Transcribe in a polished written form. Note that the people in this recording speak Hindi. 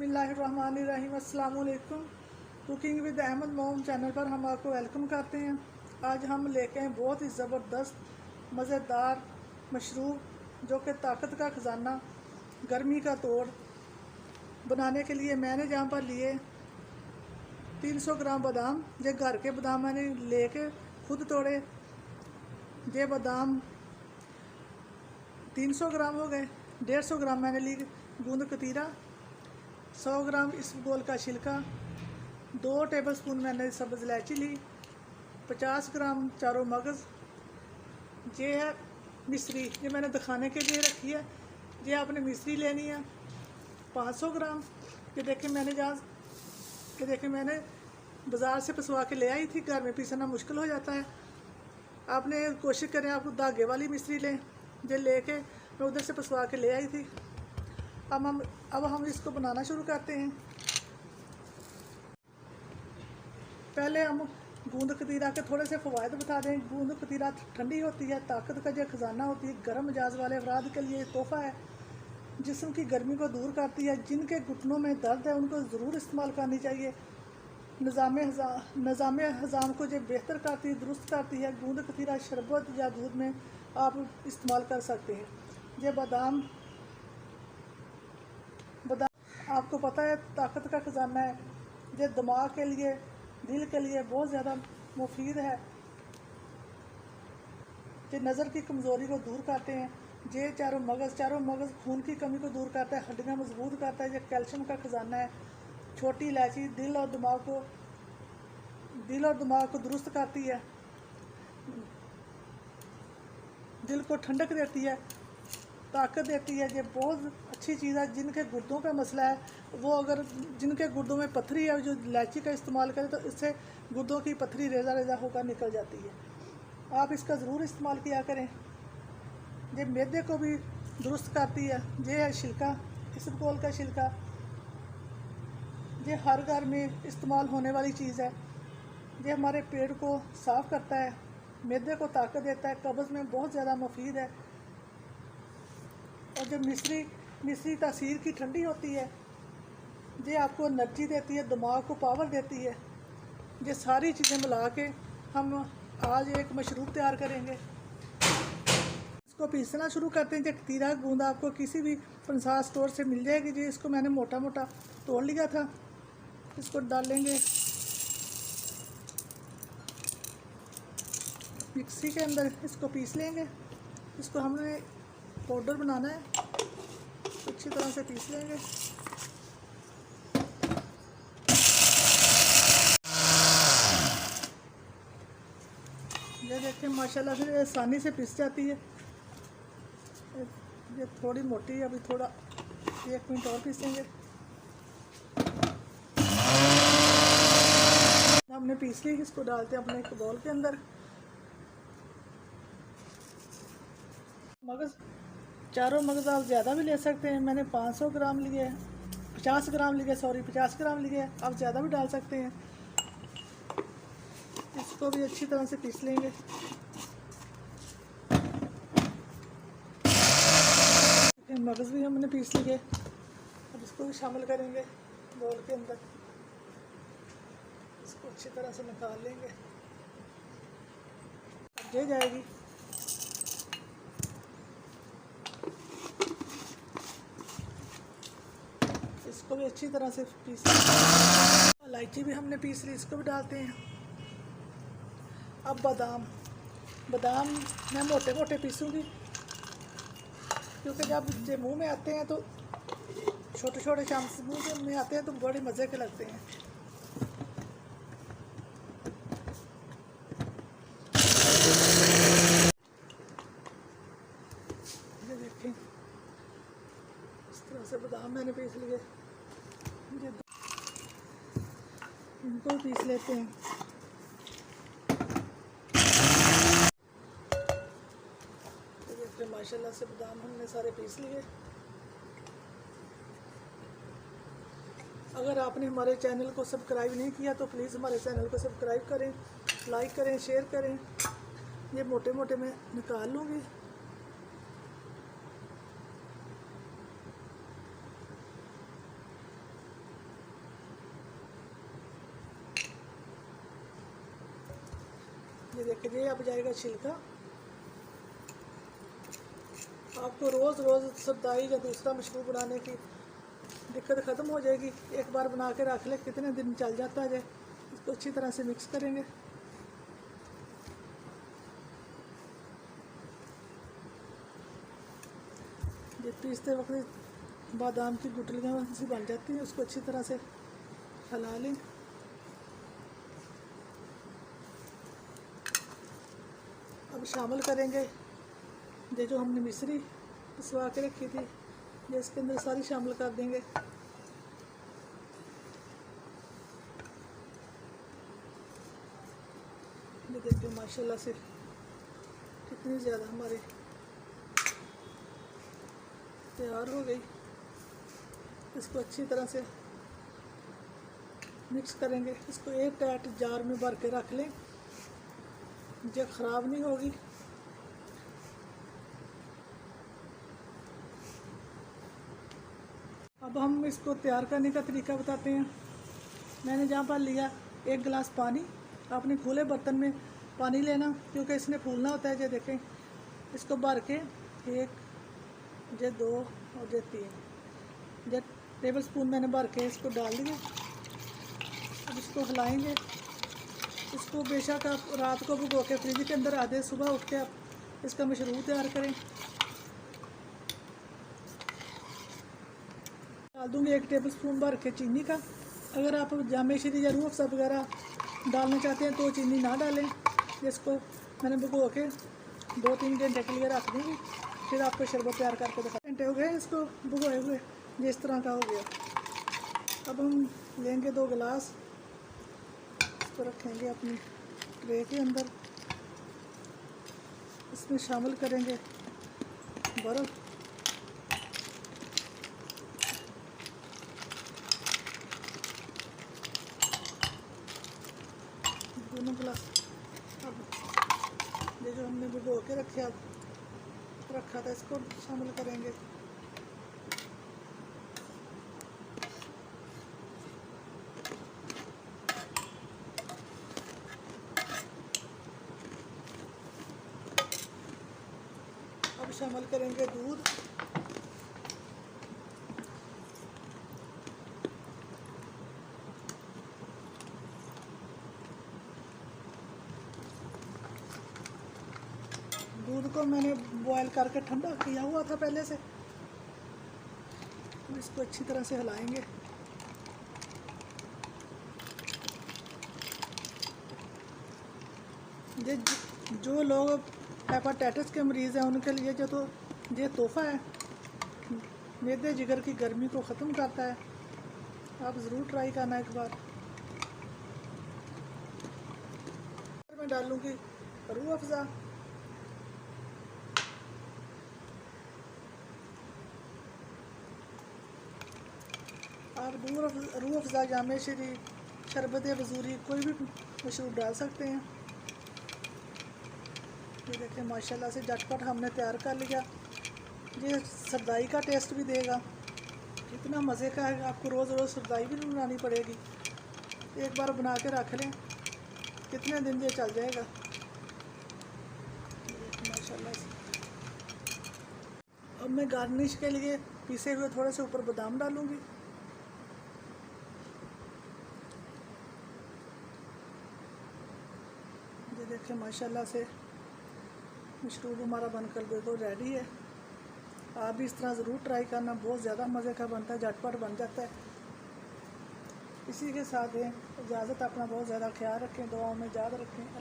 बिस्मिल्लाहिर्रहमानिर्रहीम। अस्सलाम वालेकुम। कुकिंग विद अहमद मोम चैनल पर हम आपको वेलकम करते हैं। आज हम लेके हैं बहुत ही ज़बरदस्त मज़ेदार मशरूब जो कि ताकत का ख़जाना, गर्मी का तोड़। बनाने के लिए मैंने यहाँ पर लिए 300 ग्राम बादाम। ये घर के बादाम मैंने लेके खुद तोड़े। ये बादाम 300 ग्राम हो गए। 150 ग्राम मैंने ली गूंद कतीरा, 100 ग्राम इसबगोल का छिलका, 2 टेबलस्पून मैंने सब्ज़ इलायची ली, 50 ग्राम चारों मगज़। ये है मिश्री, ये मैंने दिखाने के लिए रखी है। ये आपने मिश्री लेनी है 500 ग्राम। ये देखें मैंने बाज़ार से पिसवा के ले आई थी, घर में पीसना मुश्किल हो जाता है। आपने कोशिश करें आप धागे वाली मिश्री लें। ये लेके मैं उधर से पिसवा के ले आई थी। अब हम इसको बनाना शुरू करते हैं। पहले हम गूंद कतीरा के थोड़े से फ़वाइद बता दें। गूंद कतीरा ठंडी होती है, ताकत का जो ख़जाना होती है, गर्म मिजाज वाले अफराद के लिए तोहफ़ा है। जिस्म की गर्मी को दूर करती है। जिनके घुटनों में दर्द है उनको ज़रूर इस्तेमाल करनी चाहिए। निज़ाम हज़ाम को जो बेहतर करती है, दुरुस्त करती है। गूंद कतीरा शरबत या दूध में आप इस्तेमाल कर सकते हैं। ये बादाम आपको पता है ताकत का ख़जाना है। ये दिमाग के लिए, दिल के लिए बहुत ज़्यादा मुफीद है। ये नज़र की कमज़ोरी को दूर करते हैं। ये चारों मगज़ खून की कमी को दूर करता है, हड्डियाँ मजबूत करता है। ये कैल्शियम का ख़जाना है। छोटी इलायची दिल और दिमाग को दुरुस्त करती है, दिल को ठंडक देती है, ताकत देती है। ये बहुत अच्छी चीज़ है। जिनके गुर्दों का मसला है जिनके गुर्दों में पथरी है, जो इलायची का इस्तेमाल करें तो इससे गुर्दों की पथरी रेज़ा होकर निकल जाती है। आप इसका ज़रूर इस्तेमाल किया करें। ये मैदे को भी दुरुस्त करती है। ये है छिलका, इसबगोल का छिलका। ये हर घर में इस्तेमाल होने वाली चीज़ है। ये हमारे पेट को साफ़ करता है, मैदे को ताकत देता है, कब्ज़ में बहुत ज़्यादा मुफीद है। और जो मिश्री तासीर की ठंडी होती है, ये आपको एनर्जी देती है, दिमाग को पावर देती है। ये सारी चीज़ें मिला के हम आज एक मशरूब तैयार करेंगे। इसको पीसना शुरू करते हैं। जो कतीरा गूंद आपको किसी भी फंसार स्टोर से मिल जाएगी। जी इसको मैंने मोटा मोटा तोड़ लिया था। इसको डालेंगे मिक्सी के अंदर, इसको पीस लेंगे। इसको हमने पाउडर बनाना है, अच्छी तरह से पीस लेंगे। ये देखें माशाल्लाह से आसानी से पिस जाती है। ये थोड़ी मोटी है, अभी थोड़ा 1 मिनट और पीसेंगे। हमने पीस ली, इसको डालते हैं अपने एक बाउल के अंदर। चारों मगज़ आप ज़्यादा भी ले सकते हैं। मैंने 500 ग्राम लिए, 50 ग्राम लिए। आप ज़्यादा भी डाल सकते हैं। इसको भी अच्छी तरह से पीस लेंगे। मगज़ भी हमने पीस लिए। अब इसको भी शामिल करेंगे बाउल के अंदर। इसको अच्छी तरह से निकाल लेंगे। ये जाएगी। इसको भी अच्छी तरह से पीस, इलायची भी हमने पीस ली, इसको भी डालते हैं। अब बादाम मैं मोटे मोटे पीसूँगी, क्योंकि जब ये मुंह में आते हैं तो छोटे छोटे चांस मुंह में आते हैं तो बड़े मज़े के लगते हैं। ये देखें इस तरह से बादाम मैंने पीस लिए। इनको पीस लेते हैं। तो देखिए माशाल्लाह से बादाम हमने सारे पीस लिए। अगर आपने हमारे चैनल को सब्सक्राइब नहीं किया तो प्लीज़ हमारे चैनल को सब्सक्राइब करें, लाइक करें, शेयर करें। ये मोटे मोटे मैं निकाल लूँगी। ये देखिए, ये अब जाएगा छिलका। आपको रोज़ रोज़ सरदाई या दूसरा मशरूब बनाने की दिक्कत ख़त्म हो जाएगी। एक बार बना के रख ले, कितने दिन चल जाता है। इसको अच्छी तरह से मिक्स करेंगे। ये पीसते वक्त बादाम की गुठलियाँ सी बन जाती हैं, उसको अच्छी तरह से हिला लें। अब शामिल करेंगे ये जो हमने मिश्री पिसवा के रखी थी, ये इसके अंदर सारी शामिल कर देंगे। ये देखिए माशाल्लाह से कितनी ज़्यादा हमारी तैयार हो गई। इसको अच्छी तरह से मिक्स करेंगे। इसको एक टाइट जार में भर के रख लें, ये ख़राब नहीं होगी। अब हम इसको तैयार करने का तरीका बताते हैं। मैंने जहाँ पर लिया 1 गिलास पानी। आपने खुले बर्तन में पानी लेना, क्योंकि इसने फूलना होता है। ये देखें, इसको भर के 1, ये 2 और ये 3 ये टेबल स्पून मैंने भर के इसको डाल दिया। अब इसको हिलाएंगे। इसको बेशक आप रात को भिगो के फ्रिज के अंदर आधे, सुबह उठ के आप इसका मशरूब तैयार करें। डाल दूँगी 1 टेबल स्पून भर के चीनी का। अगर आप जामे श्री या रूह अफ़ज़ा वगैरह डालना चाहते हैं तो चीनी ना डालें। इसको मैंने भिगो के 2-3 घंटे के लिए रख दूँगी, फिर आपको शरबत तैयार करके दिखा। घंटे हो गए इसको भिगोए हुए, ये इस तरह का हो गया। अब हम लेंगे 2 गिलास, इसको रखेंगे अपनी ट्रे के अंदर। इसमें शामिल करेंगे बर्फ़। दोनों गिलास। अब ये जो हमने भिगो के रखा था, इसको शामिल करेंगे। अब शामिल करेंगे दूध। दूध को मैंने बॉयल करके ठंडा किया हुआ था पहले से। इसको अच्छी तरह से हिलाएंगे। ये जो लोग हेपाटाइटिस के मरीज़ हैं उनके लिए जो तो ये तोहफ़ा है, मैदे जिगर की गर्मी को ख़त्म करता है। आप ज़रूर ट्राई करना एक बार। मैं डालूँगी रूह अफ़ज़ा। आप रूह अफ़ज़ा, जामे श्री, शरबत वज़ूरी कोई भी मशरूब डाल सकते हैं। ये देखें माशाल्लाह से झटपट हमने तैयार कर लिया। ये सरदाई का टेस्ट भी देगा, इतना मज़े का है। आपको रोज़ रोज़ सरदाई भी नहीं बनानी पड़ेगी। एक बार बना के रख लें, कितने दिन ये चल जाएगा माशाल्लाह से। अब मैं गार्निश के लिए पीसे हुए थोड़े से ऊपर बादाम डालूँगी। ये देखें माशाल्लाह से मशरूब हमारा बनकर बिल्कुल रेडी है। आप भी इस तरह ज़रूर ट्राई करना, बहुत ज़्यादा मज़े का बनता है, झटपट बन जाता है। इसी के साथ इजाज़त, अपना बहुत ज़्यादा ख्याल रखें, दुआओं में याद रखें।